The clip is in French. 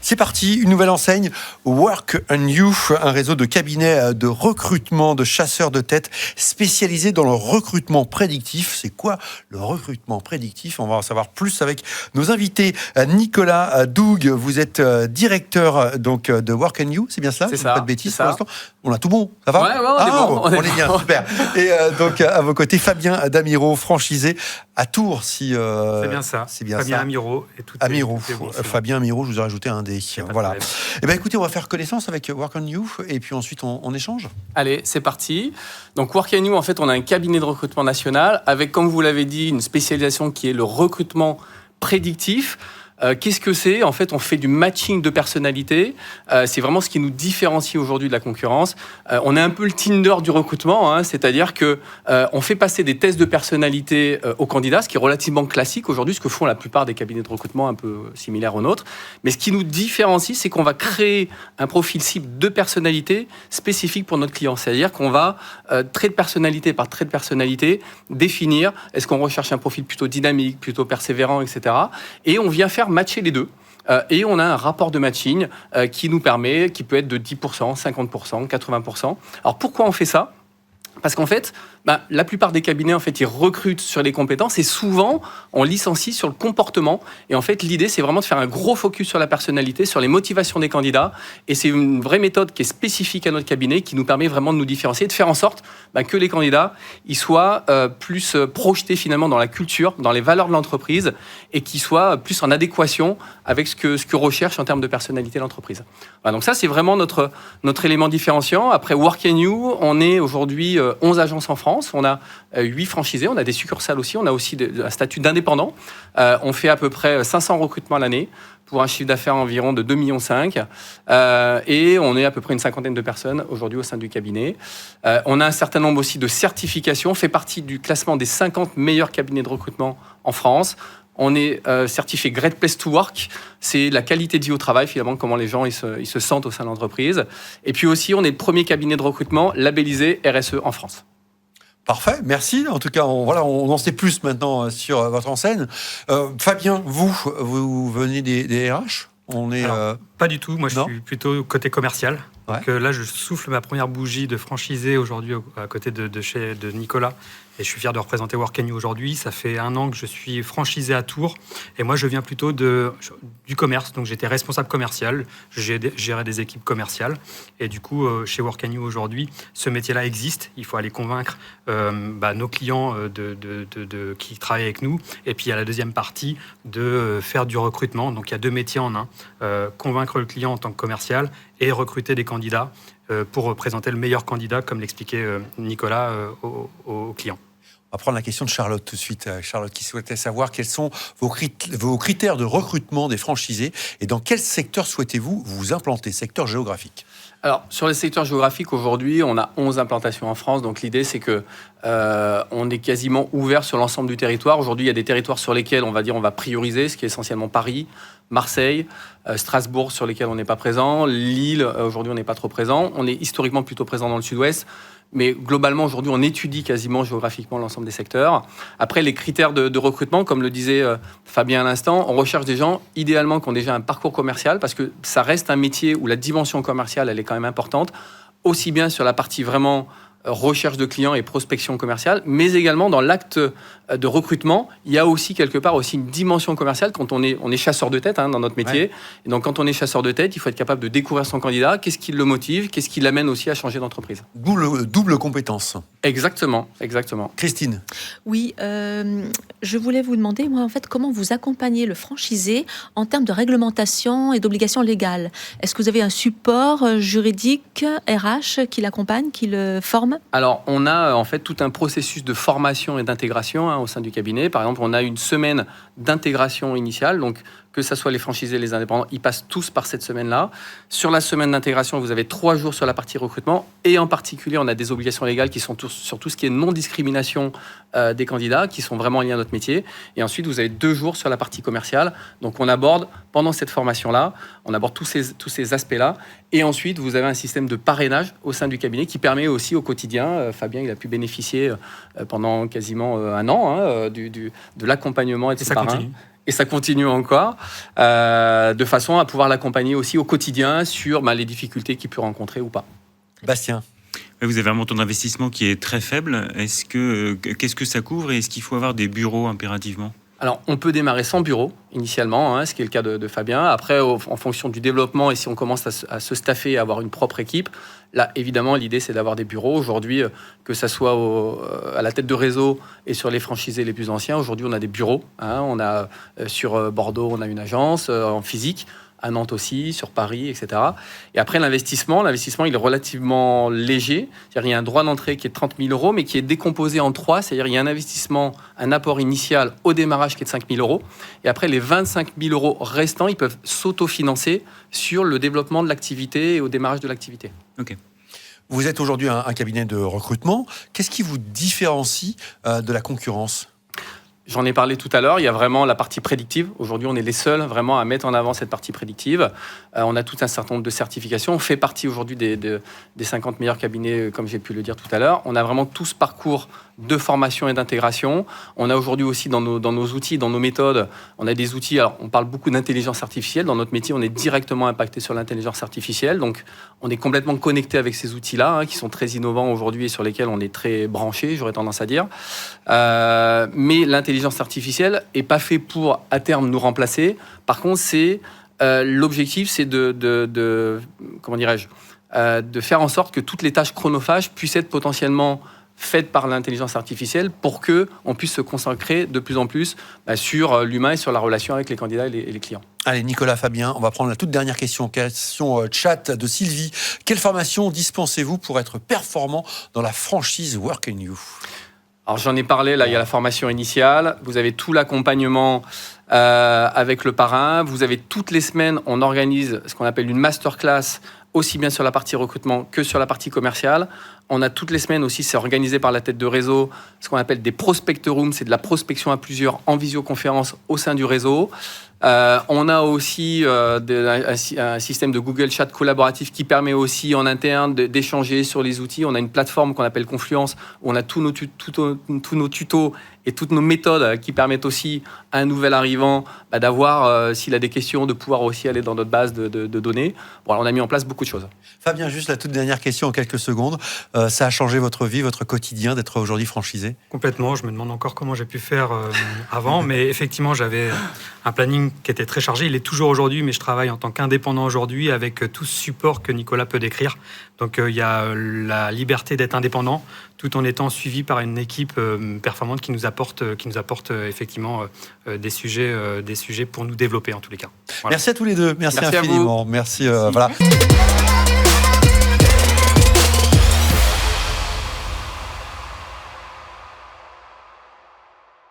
C'est parti, une nouvelle enseigne, Work on You, un réseau de cabinets de recrutement de chasseurs de tête spécialisés dans le recrutement prédictif. C'est quoi le recrutement prédictif? On va en savoir plus avec nos invités. Nicolas Doug, vous êtes directeur donc, de Work on You, c'est bien cela? C'est ça. Pas de bêtises c'est pour ça. l'instant. On a tout bon, ça va? Ouais, on est bon. On est bien, super. Et donc à vos côtés, Fabien Damiro, franchisé à Tours. C'est bien ça. C'est bien Fabien ça. Amiro. Et tout Amiro. est bon, Fabien Amiro, je vous ai rajouté un D. Voilà. problème. Eh ben, écoutez, on va faire connaissance avec Work on You et puis ensuite on échange. Allez, c'est parti. Donc Work on You, en fait, on a un cabinet de recrutement national avec, comme vous l'avez dit, une spécialisation qui est le recrutement prédictif. Qu'est-ce que c'est? En fait, on fait du matching de personnalités. C'est vraiment ce qui nous différencie aujourd'hui de la concurrence. On est un peu le Tinder du recrutement, hein, c'est-à-dire que on fait passer des tests de personnalité aux candidats, ce qui est relativement classique aujourd'hui, ce que font la plupart des cabinets de recrutement un peu similaires aux nôtres. Mais ce qui nous différencie, c'est qu'on va créer un profil cible de personnalité spécifique pour notre client. C'est-à-dire qu'on va, trait de personnalité par trait de personnalité, définir est-ce qu'on recherche un profil plutôt dynamique, plutôt persévérant, etc. Et on vient faire matcher les deux. Et on a un rapport de matching qui nous permet, qui peut être de 10%, 50%, 80%. Alors pourquoi on fait ça? Parce qu'en fait, la plupart des cabinets, en fait, ils recrutent sur les compétences et souvent, on licencie sur le comportement. Et en fait, l'idée, c'est vraiment de faire un gros focus sur la personnalité, sur les motivations des candidats. Et c'est une vraie méthode qui est spécifique à notre cabinet, qui nous permet vraiment de nous différencier, de faire en sorte que les candidats ils soient plus projetés finalement dans la culture, dans les valeurs de l'entreprise et qu'ils soient plus en adéquation avec ce que recherche en termes de personnalité l'entreprise. Voilà, donc ça, c'est vraiment notre élément différenciant. Après Work on You, on est aujourd'hui 11 agences en France. On a 8 franchisés, on a des succursales aussi, on a aussi un statut d'indépendant. On fait à peu près 500 recrutements l'année pour un chiffre d'affaires environ de 2,5 millions. Et on est à peu près une cinquantaine de personnes aujourd'hui au sein du cabinet. On a un certain nombre aussi de certifications, on fait partie du classement des 50 meilleurs cabinets de recrutement en France. On est certifié Great Place to Work, c'est la qualité de vie au travail, finalement, comment les gens ils se sentent au sein de l'entreprise. Et puis aussi, on est le premier cabinet de recrutement labellisé RSE en France. Parfait, merci. En tout cas, on en sait plus maintenant sur votre enseigne. Fabien, vous venez des RH? Alors, pas du tout, moi je suis plutôt côté commercial. Ouais. Donc là, je souffle ma première bougie de franchisé aujourd'hui à côté de Nicolas. Et je suis fier de représenter Work on You aujourd'hui. Ça fait 1 an que je suis franchisé à Tours. Et moi, je viens plutôt du commerce. Donc, j'étais responsable commercial. Je gérais des équipes commerciales. Et du coup, chez Work on You aujourd'hui, ce métier-là existe. Il faut aller convaincre nos clients qui travaillent avec nous. Et puis, il y a la deuxième partie de faire du recrutement. Donc, il y a 2 métiers en un. Convaincre le client en tant que commercial et recruter des candidats pour présenter le meilleur candidat, comme l'expliquait Nicolas aux clients. On va prendre la question de Charlotte tout de suite. Charlotte qui souhaitait savoir quels sont vos critères de recrutement des franchisés et dans quel secteur souhaitez-vous vous implanter, secteur géographique? Alors, sur les secteurs géographiques, aujourd'hui, on a 11 implantations en France. Donc, l'idée, c'est que on est quasiment ouvert sur l'ensemble du territoire. Aujourd'hui, il y a des territoires sur lesquels on va prioriser, ce qui est essentiellement Paris, Marseille, Strasbourg, sur lesquels on n'est pas présent. Lille, aujourd'hui, on n'est pas trop présent. On est historiquement plutôt présent dans le sud-ouest. Mais globalement, aujourd'hui, on étudie quasiment géographiquement l'ensemble des secteurs. Après, les critères de recrutement, comme le disait Fabien à l'instant, on recherche des gens, idéalement, qui ont déjà un parcours commercial, parce que ça reste un métier où la dimension commerciale, elle est quand même importante, aussi bien sur la partie vraiment recherche de clients et prospection commerciale, mais également dans l'acte de recrutement, il y a aussi quelque part aussi une dimension commerciale quand on est chasseur de tête dans notre métier. Ouais. Et donc quand on est chasseur de tête, il faut être capable de découvrir son candidat, qu'est-ce qui le motive, qu'est-ce qui l'amène aussi à changer d'entreprise. Double compétence. Exactement. Christine. Oui, je voulais vous demander, moi, en fait, comment vous accompagnez le franchisé en termes de réglementation et d'obligations légales. Est-ce que vous avez un support juridique, RH, qui l'accompagne, qui le forme? Alors, on a en fait tout un processus de formation et d'intégration au sein du cabinet. Par exemple, on a une semaine d'intégration initiale, donc que ce soit les franchisés, les indépendants, ils passent tous par cette semaine-là. Sur la semaine d'intégration, vous avez 3 jours sur la partie recrutement et en particulier, on a des obligations légales qui sont sur tout ce qui est non-discrimination des candidats, qui sont vraiment liés à notre métier. Et ensuite, vous avez 2 jours sur la partie commerciale. Donc, on aborde, pendant cette formation-là, on aborde tous ces aspects-là. Et ensuite, vous avez un système de parrainage au sein du cabinet qui permet aussi au quotidien, Fabien, il a pu bénéficier pendant quasiment 1 an de l'accompagnement et de ses parrains. et ça continue encore, de façon à pouvoir l'accompagner aussi au quotidien sur les difficultés qu'il peut rencontrer ou pas. Bastien. Vous avez un montant d'investissement qui est très faible. Qu'est-ce que ça couvre et est-ce qu'il faut avoir des bureaux impérativement ? Alors, on peut démarrer sans bureau, initialement, ce qui est le cas de Fabien. Après, en fonction du développement, et si on commence à se staffer et à avoir une propre équipe, là, évidemment, l'idée, c'est d'avoir des bureaux. Aujourd'hui, que ça soit à la tête de réseau et sur les franchisés les plus anciens, aujourd'hui, on a des bureaux. On a, sur Bordeaux, on a une agence en physique. À Nantes aussi, sur Paris, etc. Et après, l'investissement, il est relativement léger. C'est-à-dire, il y a un droit d'entrée qui est de 30 000 euros, mais qui est décomposé en 3. C'est-à-dire, il y a un investissement, un apport initial au démarrage qui est de 5 000 euros. Et après, les 25 000 euros restants, ils peuvent s'autofinancer sur le développement de l'activité et au démarrage de l'activité. Ok. Vous êtes aujourd'hui un cabinet de recrutement. Qu'est-ce qui vous différencie de la concurrence ? J'en ai parlé tout à l'heure, il y a vraiment la partie prédictive. Aujourd'hui, on est les seuls vraiment à mettre en avant cette partie prédictive. On a tout un certain nombre de certifications. On fait partie aujourd'hui des 50 meilleurs cabinets, comme j'ai pu le dire tout à l'heure. On a vraiment tout ce parcours de formation et d'intégration. On a aujourd'hui aussi dans nos outils, dans nos méthodes, on a des outils, alors on parle beaucoup d'intelligence artificielle. Dans notre métier, on est directement impacté sur l'intelligence artificielle. Donc, on est complètement connecté avec ces outils-là, qui sont très innovants aujourd'hui et sur lesquels on est très branché, j'aurais tendance à dire. Mais l'intelligence artificielle n'est pas fait pour, à terme, nous remplacer. Par contre, l'objectif, c'est comment dirais-je, de faire en sorte que toutes les tâches chronophages puissent être potentiellement faites par l'intelligence artificielle pour qu'on puisse se consacrer de plus en plus sur l'humain et sur la relation avec les candidats et les clients. Allez, Nicolas, Fabien, on va prendre la toute dernière question. Question chat de Sylvie. Quelle formation dispensez-vous pour être performant dans la franchise Work & You ? Alors j'en ai parlé, là il y a la formation initiale, vous avez tout l'accompagnement avec le parrain, vous avez toutes les semaines, on organise ce qu'on appelle une masterclass, aussi bien sur la partie recrutement que sur la partie commerciale. On a toutes les semaines aussi, c'est organisé par la tête de réseau, ce qu'on appelle des prospect rooms, c'est de la prospection à plusieurs en visioconférence au sein du réseau. On a aussi un système de Google Chat collaboratif qui permet aussi en interne d'échanger sur les outils. On a une plateforme qu'on appelle Confluence où on a tous nos tutos et toutes nos méthodes qui permettent aussi à un nouvel arrivant d'avoir, s'il a des questions, de pouvoir aussi aller dans notre base de données. Bon, alors on a mis en place beaucoup de choses. Fabien, juste la toute dernière question en quelques secondes. Ça a changé votre vie, votre quotidien d'être aujourd'hui franchisé ? Complètement. Je me demande encore comment j'ai pu faire avant, mais effectivement, j'avais un planning qui était très chargé. Il est toujours aujourd'hui, mais je travaille en tant qu'indépendant aujourd'hui avec tout ce support que Nicolas peut décrire. Donc, il y a la liberté d'être indépendant, tout en étant suivi par une équipe performante qui nous apporte effectivement des sujets pour nous développer en tous les cas. Voilà. Merci à tous les deux. Merci à infiniment. Merci. Voilà.